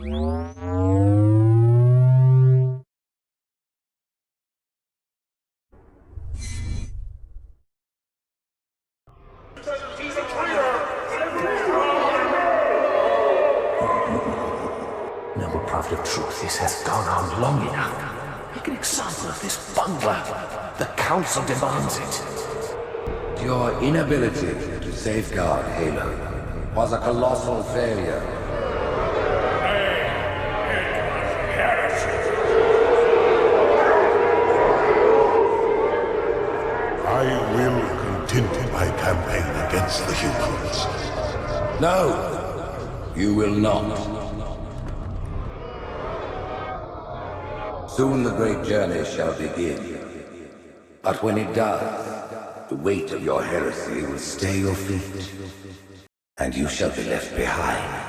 Noble prophet of truth, this has gone on long enough. Make an example of this bungler. The council demands it. Your inability to safeguard Halo was a colossal failure. I will continue my campaign against the humans. No, you will not. Soon the great journey shall begin. But when it does, the weight of your heresy will stay your feet, and you shall be left behind.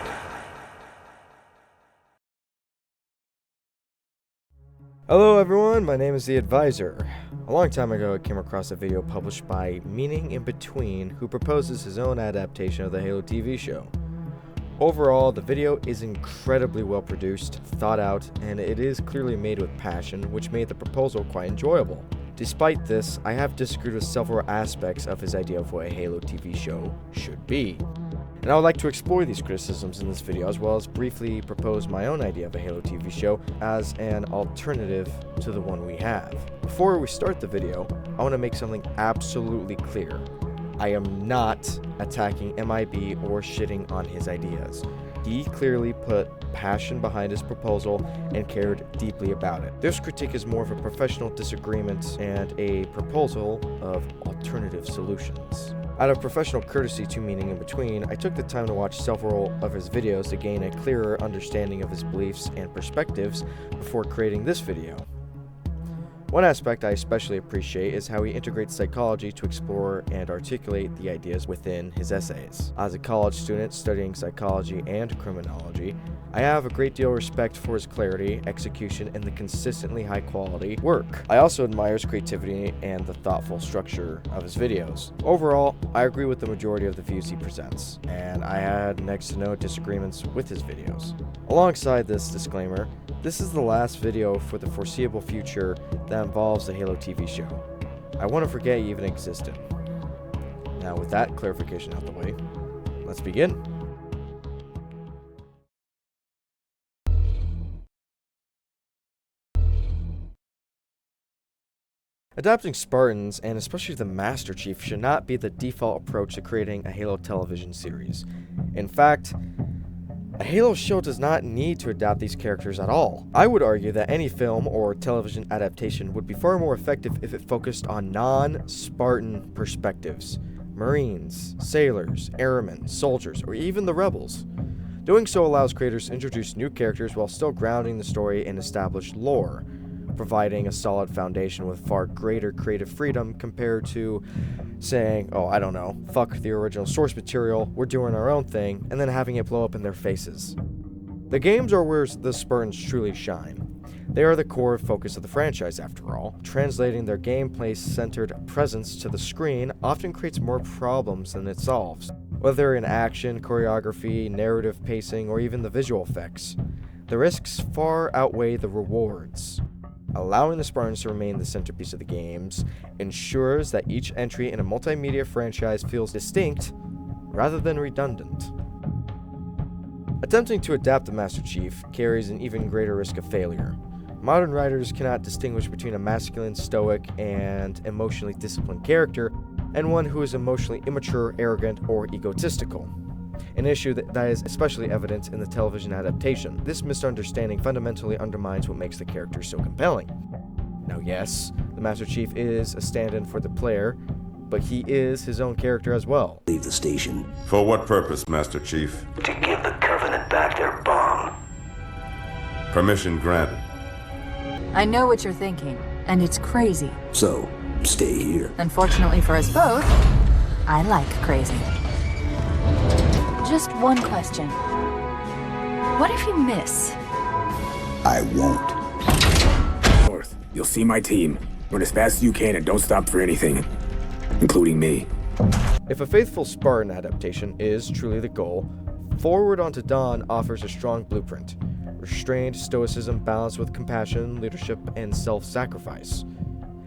Hello everyone, my name is The Advisor. A long time ago I came across a video published by Meaning in Between, who proposes his own adaptation of the Halo TV show. Overall, the video is incredibly well produced, thought out, and it is clearly made with passion, which made the proposal quite enjoyable. Despite this, I have disagreed with several aspects of his idea of what a Halo TV show should be. And I would like to explore these criticisms in this video, as well as briefly propose my own idea of a Halo TV show as an alternative to the one we have. Before we start the video, I want to make something absolutely clear. I am not attacking MIB or shitting on his ideas. He clearly put passion behind his proposal and cared deeply about it. This critique is more of a professional disagreement and a proposal of alternative solutions. Out of professional courtesy to Meaning in Between, I took the time to watch several of his videos to gain a clearer understanding of his beliefs and perspectives before creating this video. One aspect I especially appreciate is how he integrates psychology to explore and articulate the ideas within his essays. As a college student studying psychology and criminology, I have a great deal of respect for his clarity, execution, and the consistently high quality work. I also admire his creativity and the thoughtful structure of his videos. Overall, I agree with the majority of the views he presents, and I had next to no disagreements with his videos. Alongside this disclaimer, this is the last video for the foreseeable future that involves the Halo TV show. I want to forget it even existed. Now with that clarification out the way, let's begin. Adapting Spartans, and especially the Master Chief, should not be the default approach to creating a Halo television series. In fact, a Halo show does not need to adapt these characters at all. I would argue that any film or television adaptation would be far more effective if it focused on non-Spartan perspectives. Marines, sailors, airmen, soldiers, or even the rebels. Doing so allows creators to introduce new characters while still grounding the story in established lore, providing a solid foundation with far greater creative freedom compared to saying, oh, I don't know, fuck the original source material, we're doing our own thing, and then having it blow up in their faces. The games are where the Spartans truly shine. They are the core focus of the franchise, after all. Translating their gameplay-centered presence to the screen often creates more problems than it solves, whether in action, choreography, narrative pacing, or even the visual effects. The risks far outweigh the rewards. Allowing the Spartans to remain the centerpiece of the games ensures that each entry in a multimedia franchise feels distinct rather than redundant. Attempting to adapt the Master Chief carries an even greater risk of failure. Modern writers cannot distinguish between a masculine, stoic, and emotionally disciplined character and one who is emotionally immature, arrogant, or egotistical. An issue that is especially evident in the television adaptation. This misunderstanding fundamentally undermines what makes the character so compelling. Now yes, the Master Chief is a stand-in for the player, but he is his own character as well. Leave the station. For what purpose, Master Chief? To give the Covenant back their bomb. Permission granted. I know what you're thinking, and it's crazy. So, stay here. Unfortunately for us both, I like crazy. Just one question. What if you miss? I won't. North, you'll see my team. Run as fast as you can and don't stop for anything, including me. If a faithful Spartan adaptation is truly the goal, Forward Unto Dawn offers a strong blueprint. restrained stoicism balanced with compassion, leadership, and self-sacrifice.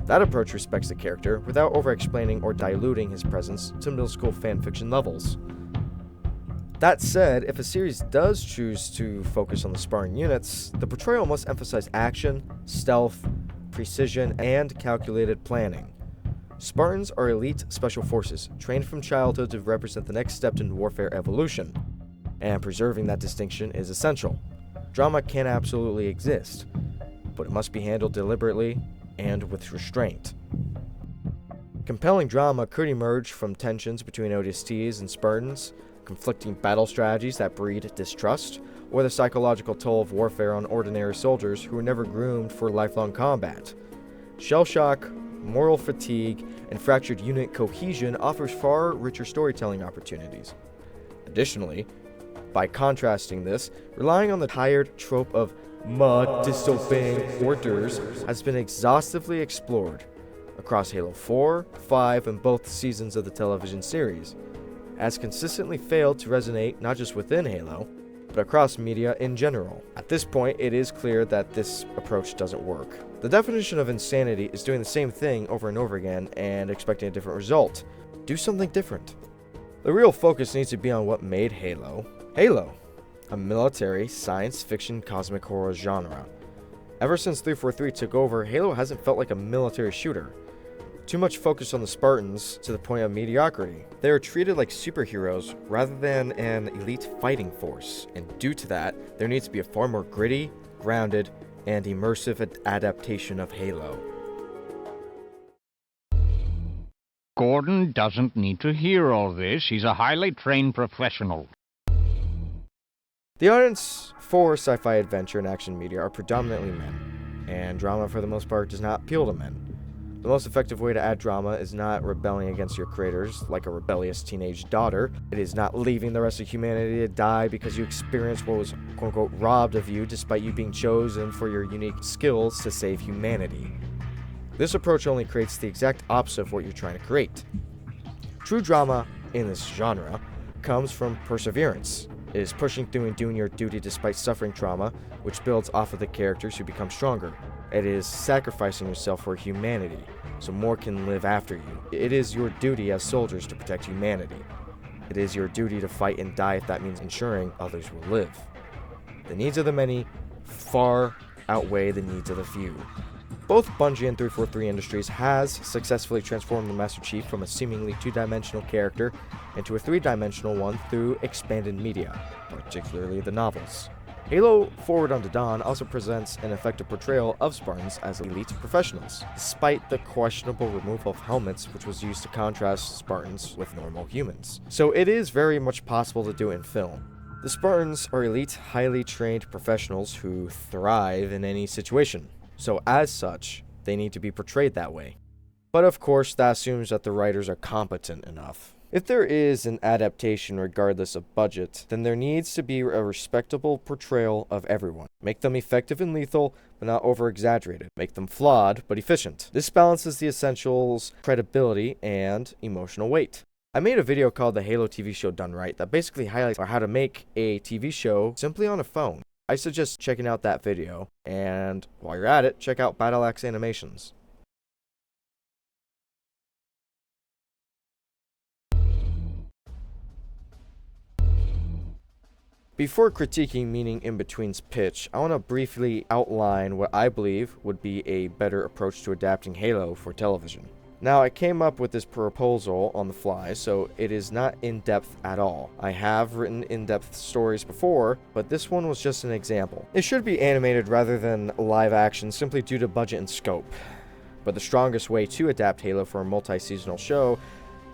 That approach respects the character without over-explaining or diluting his presence to middle school fanfiction levels. That said, if a series does choose to focus on the Spartan units, the portrayal must emphasize action, stealth, precision, and calculated planning. Spartans are elite special forces, trained from childhood to represent the next step in warfare evolution, and preserving that distinction is essential. Drama can absolutely exist, but it must be handled deliberately and with restraint. Compelling drama could emerge from tensions between ODSTs and Spartans, conflicting battle strategies that breed distrust, or the psychological toll of warfare on ordinary soldiers who were never groomed for lifelong combat. Shell shock, moral fatigue, and fractured unit cohesion offers far richer storytelling opportunities. Additionally, by contrasting this, relying on the tired trope of mud disobeying orders has been exhaustively explored across Halo 4, 5, and both seasons of the television series, has consistently failed to resonate not just within Halo, but across media in general. At this point, it is clear that this approach doesn't work. The definition of insanity is doing the same thing over and over again and expecting a different result. Do something different. The real focus needs to be on what made Halo, a military, science fiction, cosmic horror genre. Ever since 343 took over, Halo hasn't felt like a military shooter. Too much focus on the Spartans to the point of mediocrity. They are treated like superheroes rather than an elite fighting force, and due to that, there needs to be a far more gritty, grounded, and immersive adaptation of Halo. Gordon doesn't need to hear all this. He's a highly trained professional. The audience for sci-fi adventure and action media are predominantly men, and drama for the most part does not appeal to men. The most effective way to add drama is not rebelling against your creators like a rebellious teenage daughter. It is not leaving the rest of humanity to die because you experienced what was quote-unquote robbed of you despite you being chosen for your unique skills to save humanity. This approach only creates the exact opposite of what you're trying to create. True drama in this genre comes from perseverance. It is pushing through and doing your duty despite suffering trauma, which builds off of the characters who become stronger. It is sacrificing yourself for humanity, so more can live after you. It is your duty as soldiers to protect humanity. It is your duty to fight and die if that means ensuring others will live. The needs of the many far outweigh the needs of the few. Both Bungie and 343 Industries has successfully transformed the Master Chief from a seemingly two-dimensional character into a three-dimensional one through expanded media, particularly the novels. Halo Forward Unto Dawn also presents an effective portrayal of Spartans as elite professionals, despite the questionable removal of helmets which was used to contrast Spartans with normal humans. So it is very much possible to do it in film. The Spartans are elite, highly trained professionals who thrive in any situation, so as such, they need to be portrayed that way. But of course, that assumes that the writers are competent enough. If there is an adaptation regardless of budget, then there needs to be a respectable portrayal of everyone. Make them effective and lethal, but not over-exaggerated. Make them flawed, but efficient. This balances the essentials, credibility, and emotional weight. I made a video called The Halo TV Show Done Right that basically highlights how to make a TV show simply on a phone. I suggest checking out that video, and while you're at it, check out Battle Axe Animations. Before critiquing Meaning In Between's pitch, I want to briefly outline what I believe would be a better approach to adapting Halo for television. Now, I came up with this proposal on the fly, so it is not in-depth at all. I have written in-depth stories before, but this one was just an example. It should be animated rather than live action simply due to budget and scope. But the strongest way to adapt Halo for a multi-seasonal show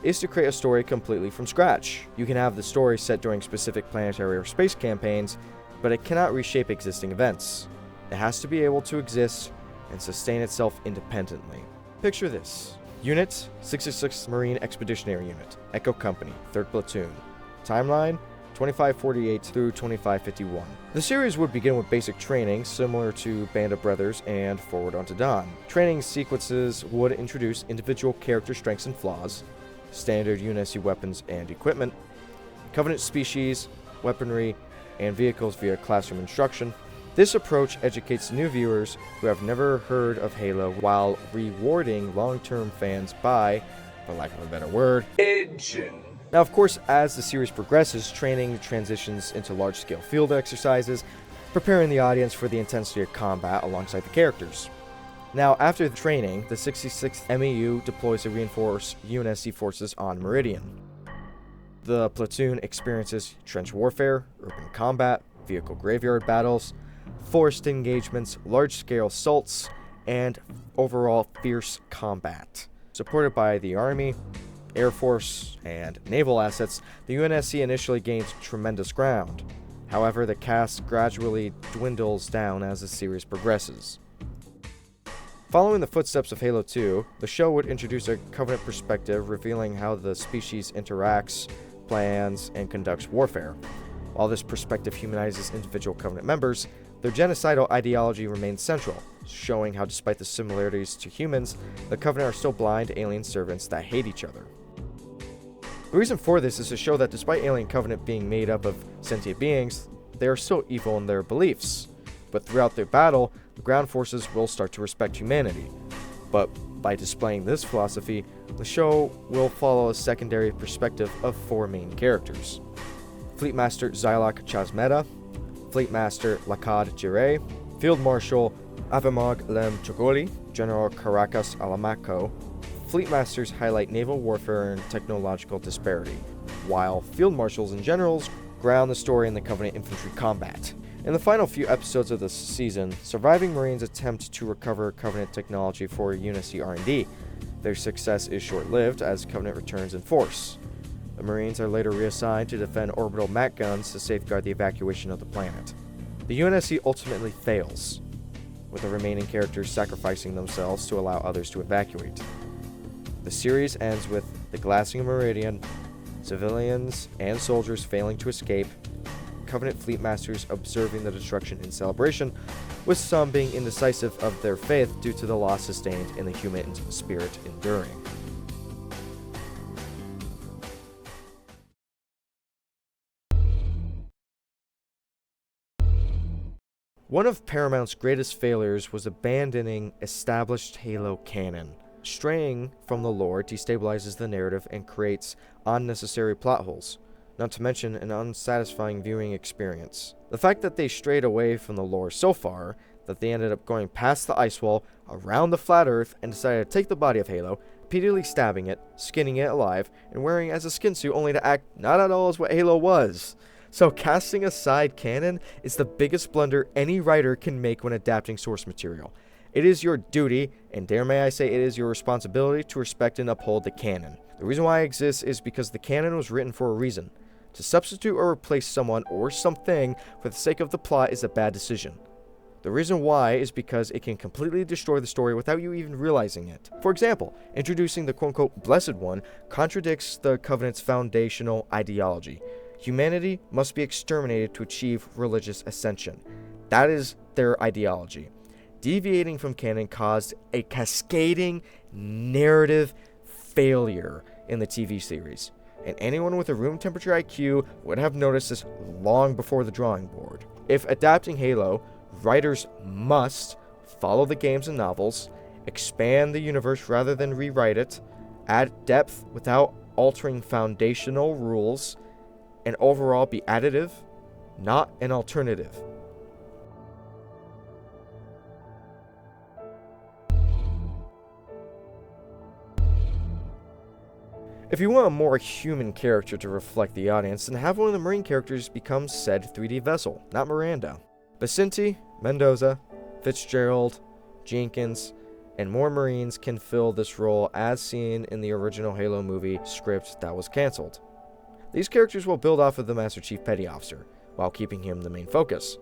is to create a story completely from scratch. You can have the story set during specific planetary or space campaigns, but it cannot reshape existing events. It has to be able to exist and sustain itself independently. Picture this. Unit, 666 Marine Expeditionary Unit, Echo Company, 3rd Platoon. Timeline, 2548 through 2551. The series would begin with basic training, similar to Band of Brothers and Forward Unto Dawn. Training sequences would introduce individual character strengths and flaws, standard UNSC weapons and equipment, Covenant species, weaponry, and vehicles via classroom instruction, This approach educates new viewers who have never heard of Halo while rewarding long-term fans by, for lack of a better word, Engine. Now, of course, as the series progresses, training transitions into large-scale field exercises, preparing the audience for the intensity of combat alongside the characters. Now, after the training, the 66th MEU deploys to reinforce UNSC forces on Meridian. The platoon experiences trench warfare, urban combat, vehicle graveyard battles, forced engagements, large-scale assaults, and overall fierce combat. Supported by the Army, Air Force, and naval assets, the UNSC initially gains tremendous ground. However, the cast gradually dwindles down as the series progresses. Following the footsteps of Halo 2, the show would introduce a Covenant perspective revealing how the species interacts, plans, and conducts warfare. While this perspective humanizes individual Covenant members, their genocidal ideology remains central, showing how despite the similarities to humans, the Covenant are still blind alien servants that hate each other. The reason for this is to show that despite Alien Covenant being made up of sentient beings, they are still evil in their beliefs. But throughout their battle, the ground forces will start to respect humanity. But by displaying this philosophy, the show will follow a secondary perspective of 4 main characters: Fleet Master Zylok Chazmeda, Fleet Master Lakad Jireh, Field Marshal Avamog Lem Chogoli, General Caracas Alamako. Fleet Masters highlight naval warfare and technological disparity, while Field Marshals and Generals ground the story in the Covenant infantry combat. In the final few episodes of the season, surviving Marines attempt to recover Covenant technology for UNSC R&D. Their success is short-lived as Covenant returns in force. The Marines are later reassigned to defend orbital MAC guns to safeguard the evacuation of the planet. The UNSC ultimately fails, with the remaining characters sacrificing themselves to allow others to evacuate. The series ends with the glassing of Meridian, civilians and soldiers failing to escape, Covenant Fleet Masters observing the destruction in celebration, with some being indecisive of their faith due to the loss sustained in the human spirit enduring. One of Paramount's greatest failures was abandoning established Halo canon. Straying from the lore destabilizes the narrative and creates unnecessary plot holes, not to mention an unsatisfying viewing experience. The fact that they strayed away from the lore so far that they ended up going past the ice wall, around the flat earth, and decided to take the body of Halo, repeatedly stabbing it, skinning it alive, and wearing it as a skin suit only to act not at all as what Halo was. So casting aside canon is the biggest blunder any writer can make when adapting source material. It is your duty, and dare may I say it is your responsibility, to respect and uphold the canon. The reason why it exists is because the canon was written for a reason. To substitute or replace someone or something for the sake of the plot is a bad decision. The reason why is because it can completely destroy the story without you even realizing it. For example, introducing the quote-unquote Blessed One contradicts the Covenant's foundational ideology. Humanity must be exterminated to achieve religious ascension. That is their ideology. Deviating from canon caused a cascading narrative failure in the TV series, and anyone with a room temperature IQ would have noticed this long before the drawing board. If adapting Halo, writers must follow the games and novels, expand the universe rather than rewrite it, add depth without altering foundational rules, and overall be additive, not an alternative. If you want a more human character to reflect the audience, then have one of the Marine characters become said 3D vessel, not Miranda. Basinti, Mendoza, Fitzgerald, Jenkins, and more Marines can fill this role as seen in the original Halo movie script that was cancelled. These characters will build off of the Master Chief Petty Officer, while keeping him the main focus,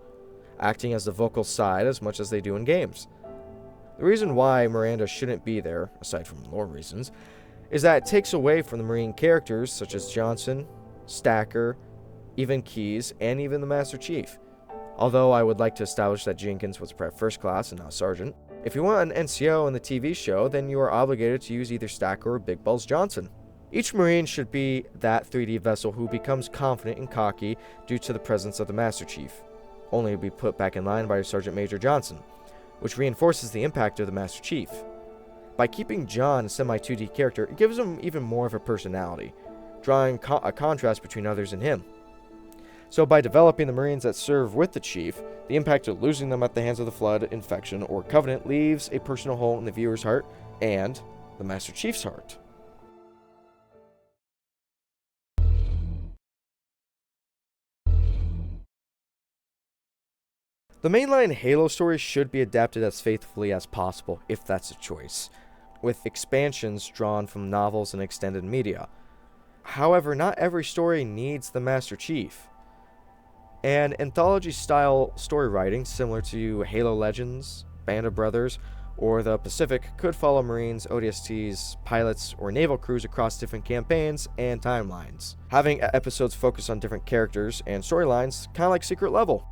acting as the vocal side as much as they do in games. The reason why Miranda shouldn't be there, aside from lore reasons, is that it takes away from the Marine characters such as Johnson, Stacker, even Keyes, and even the Master Chief. Although I would like to establish that Jenkins was Prep First Class and not Sergeant. If you want an NCO in the TV show, then you are obligated to use either Stacker or Big Balls Johnson. Each Marine should be that 3D vessel who becomes confident and cocky due to the presence of the Master Chief. only to be put back in line by Sergeant Major Johnson, which reinforces the impact of the Master Chief. By keeping John a semi-2D character, it gives him even more of a personality, drawing a contrast between others and him. So by developing the Marines that serve with the Chief, the impact of losing them at the hands of the Flood, Infection, or Covenant leaves a personal hole in the viewer's heart and the Master Chief's heart. The mainline Halo story should be adapted as faithfully as possible, if that's a choice, with expansions drawn from novels and extended media. However, not every story needs the Master Chief. An anthology-style story writing, similar to Halo Legends, Band of Brothers, or the Pacific, could follow Marines, ODSTs, pilots, or naval crews across different campaigns and timelines. Having episodes focus on different characters and storylines, kind of like Secret Level.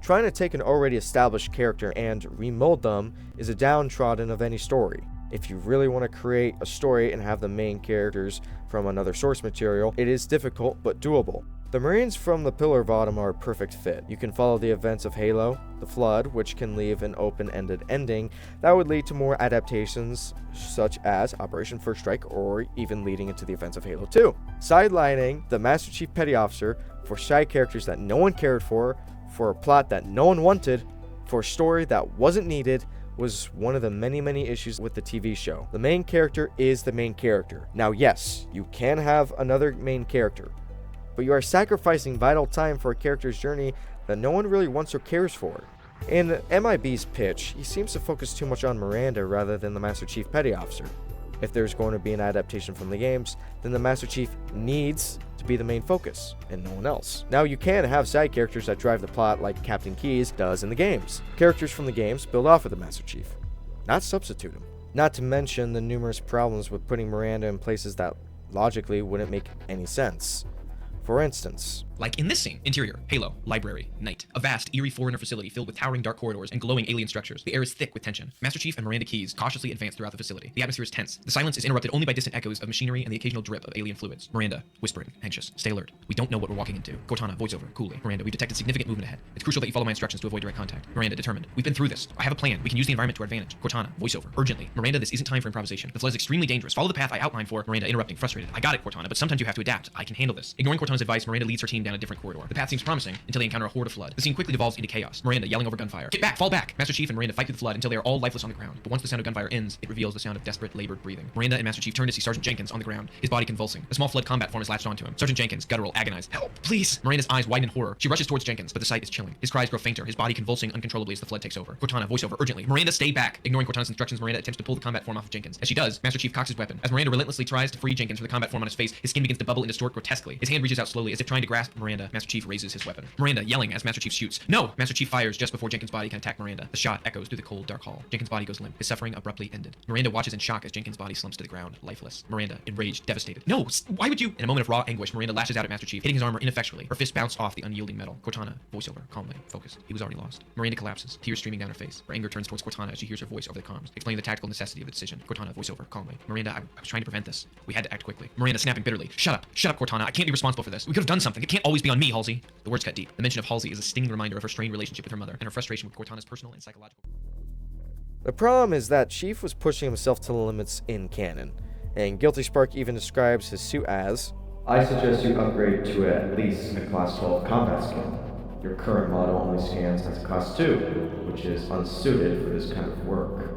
Trying to take an already established character and remold them is a downtrodden of any story. If you really want to create a story and have the main characters from another source material, it is difficult but doable. The Marines from the Pillar of Autumn are a perfect fit. You can follow the events of Halo, the Flood, which can leave an open-ended ending that would lead to more adaptations such as Operation First Strike or even leading into the events of Halo 2. Sidelining the Master Chief Petty Officer for side characters that no one cared for a plot that no one wanted, for a story that wasn't needed, was one of the many issues with the TV show. The main character is the main character. Now yes, you can have another main character, but you are sacrificing vital time for a character's journey that no one really wants or cares for. In MIB's pitch, he seems to focus too much on Miranda rather than the Master Chief Petty Officer. If there's going to be an adaptation from the games, then the Master Chief needs to be the main focus, and no one else. Now, you can have side characters that drive the plot like Captain Keyes does in the games. Characters from the games build off of the Master Chief, not substitute him. Not to mention the numerous problems with putting Miranda in places that logically wouldn't make any sense. For instance, like in this scene, interior, Halo, library, night. A vast, eerie foreigner facility filled with towering dark corridors and glowing alien structures. The air is thick with tension. Master Chief and Miranda Keyes cautiously advance throughout the facility. The atmosphere is tense. The silence is interrupted only by distant echoes of machinery and the occasional drip of alien fluids. Miranda, whispering, anxious, stay alert. We don't know what we're walking into. Cortana, voiceover, coolly. Miranda, we've detected significant movement ahead. It's crucial that you follow my instructions to avoid direct contact. Miranda, determined. We've been through this. I have a plan. We can use the environment to our advantage. Cortana, voiceover, urgently. Miranda, this isn't time for improvisation. The flood is extremely dangerous. Follow the path I outlined for. Miranda, interrupting, frustrated. I got it, Cortana, but sometimes you have to adapt. I can handle this. Ignoring Cortana's advice, Miranda leads her team down a different corridor. The path seems promising until they encounter a horde of flood. The scene quickly devolves into chaos. Miranda yelling over gunfire. Get back! Fall back! Master Chief and Miranda fight through the flood until they are all lifeless on the ground. But once the sound of gunfire ends, it reveals the sound of desperate, labored breathing. Miranda and Master Chief turn to see Sergeant Jenkins on the ground, his body convulsing. A small flood combat form is latched onto him. Sergeant Jenkins, guttural, agonized. Help! Please! Miranda's eyes widen in horror. She rushes towards Jenkins, but the sight is chilling. His cries grow fainter, his body convulsing uncontrollably as the flood takes over. Cortana, voiceover, urgently. Miranda, stay back! Ignoring Cortana's instructions, Miranda attempts to pull the combat form off of Jenkins. As she does, Master Chief cocks his weapon. As Miranda relentlessly tries to free Jenkins from the combat form on his face, his skin begins to bubble and distort grotesquely. His hand reaches out slowly as if trying to grasp Miranda. Master Chief raises his weapon. Miranda yelling as Master Chief shoots. No! Master Chief fires just before Jenkins' body can attack Miranda. The shot echoes through the cold, dark hall. Jenkins' body goes limp. His suffering abruptly ended. Miranda watches in shock as Jenkins' body slumps to the ground, lifeless. Miranda, enraged, devastated. No! Why would you? In a moment of raw anguish, Miranda lashes out at Master Chief, hitting his armor ineffectually. Her fists bounce off the unyielding metal. Cortana, voiceover, calmly, focused. He was already lost. Miranda collapses, tears streaming down her face. Her anger turns towards Cortana as she hears her voice over the comms, explaining the tactical necessity of a decision. Cortana, voiceover, calmly. Miranda, I was trying to prevent this. We had to act quickly. Miranda snapping bitterly. Shut up, Cortana. I can't be responsible for this. We could have done something. It can't always be on me, Halsey. The words cut deep. The mention of Halsey is a stinging reminder of her strained relationship with her mother and her frustration with Cortana's personal and psychological. The problem is that Chief was pushing himself to the limits in canon, and Guilty Spark even describes his suit as, I suggest you upgrade to at least a Class 12 combat skin. Your current model only scans as a Class 2, which is unsuited for this kind of work.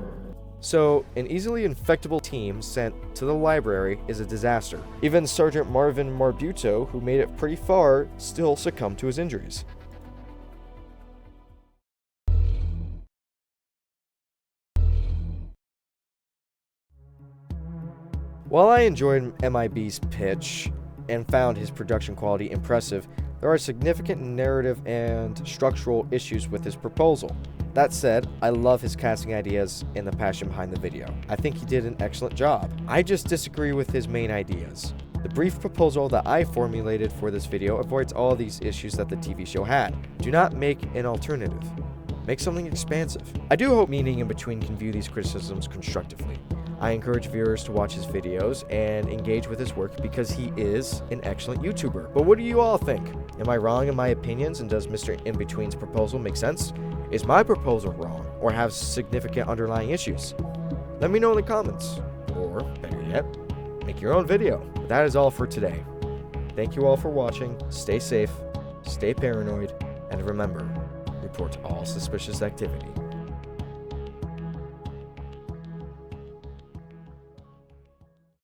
So, an easily infectable team sent to the library is a disaster. Even Sergeant Marvin Marbuto, who made it pretty far, still succumbed to his injuries. While I enjoyed MIB's pitch and found his production quality impressive, there are significant narrative and structural issues with his proposal. That said, I love his casting ideas and the passion behind the video. I think he did an excellent job. I just disagree with his main ideas. The brief proposal that I formulated for this video avoids all these issues that the TV show had. Do not make an alternative. Make something expansive. I do hope Meaning in Between can view these criticisms constructively. I encourage viewers to watch his videos and engage with his work because he is an excellent YouTuber. But what do you all think? Am I wrong in my opinions, and does Mr. In-Between's proposal make sense? Is my proposal wrong or have significant underlying issues? Let me know in the comments, or better yet, make your own video. But that is all for today. Thank you all for watching. Stay safe, stay paranoid, and remember, report all suspicious activity